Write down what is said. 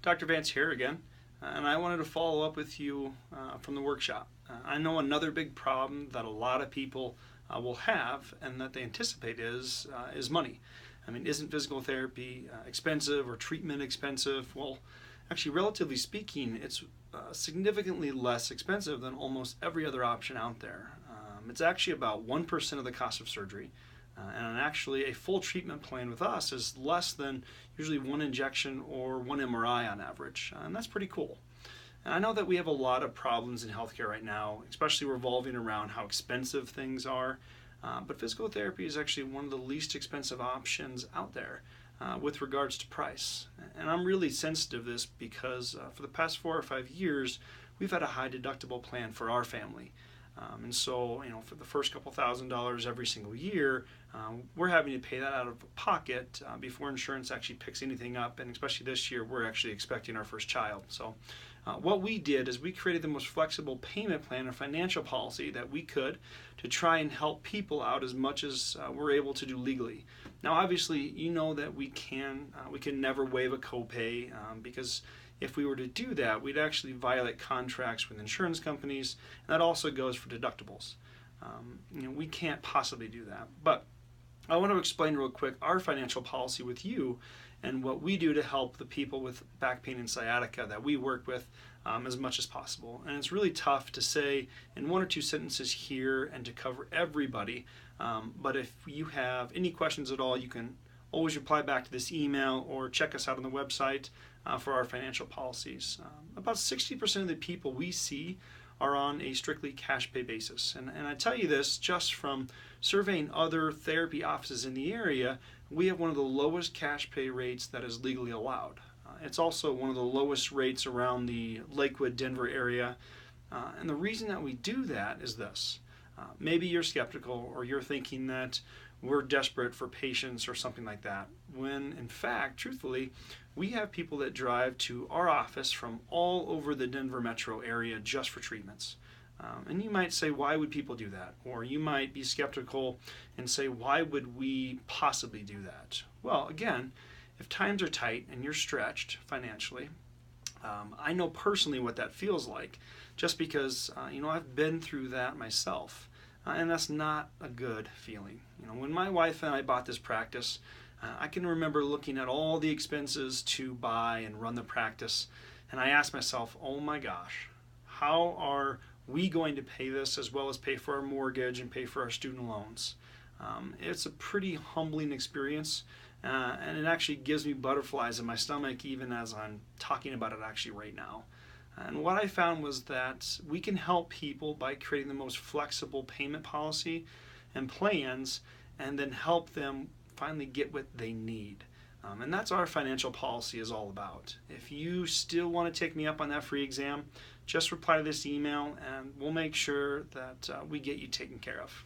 Dr. Vance here again, and I wanted to follow up with you from the workshop. I know another big problem that a lot of people will have and that they anticipate is money. I mean, isn't physical therapy expensive or treatment expensive? Well, actually, relatively speaking, it's significantly less expensive than almost every other option out there. It's actually about 1% of the cost of surgery. And actually, a full treatment plan with us is less than usually one injection or one MRI on average. And that's pretty cool. And I know that we have a lot of problems in healthcare right now, especially revolving around how expensive things are. But physical therapy is actually one of the least expensive options out there with regards to price. And I'm really sensitive to this because for the past 4 or 5 years, we've had a high deductible plan for our family. And so, for the first couple $1,000s every single year, we're having to pay that out of pocket before insurance actually picks anything up. And especially this year, we're actually expecting our first child. So what we did is we created the most flexible payment plan and financial policy that we could to try and help people out as much as we're able to do legally. Now, obviously, you know that we can never waive a copay because if we were to do that, we'd actually violate contracts with insurance companies, and that also goes for deductibles. We can't possibly do that. But I want to explain real quick our financial policy with you and what we do to help the people with back pain and sciatica that we work with as much as possible. And it's really tough to say in 1 or 2 sentences here and to cover everybody. But if you have any questions at all, you can always reply back to this email or check us out on the website for our financial policies. About 60% of the people we see are on a strictly cash pay basis. And I tell you this just from surveying other therapy offices in the area, we have one of the lowest cash pay rates that is legally allowed. It's also one of the lowest rates around the Lakewood, Denver area. And the reason that we do that is this. Maybe you're skeptical or you're thinking that we're desperate for patients or something like that, when in fact, truthfully, we have people that drive to our office from all over the Denver metro area just for treatments. And you might say, why would people do that? Or you might be skeptical and say, why would we possibly do that? Well, again, if times are tight and you're stretched financially, I know personally what that feels like just because, I've been through that myself. And that's not a good feeling. When my wife and I bought this practice, I can remember looking at all the expenses to buy and run the practice, and I asked myself, oh my gosh, how are we going to pay this as well as pay for our mortgage and pay for our student loans? It's a pretty humbling experience, and it actually gives me butterflies in my stomach even as I'm talking about it actually right now. And what I found was that we can help people by creating the most flexible payment policy and plans and then help them finally get what they need. And that's what our financial policy is all about. If you still want to take me up on that free exam, just reply to this email and we'll make sure that we get you taken care of.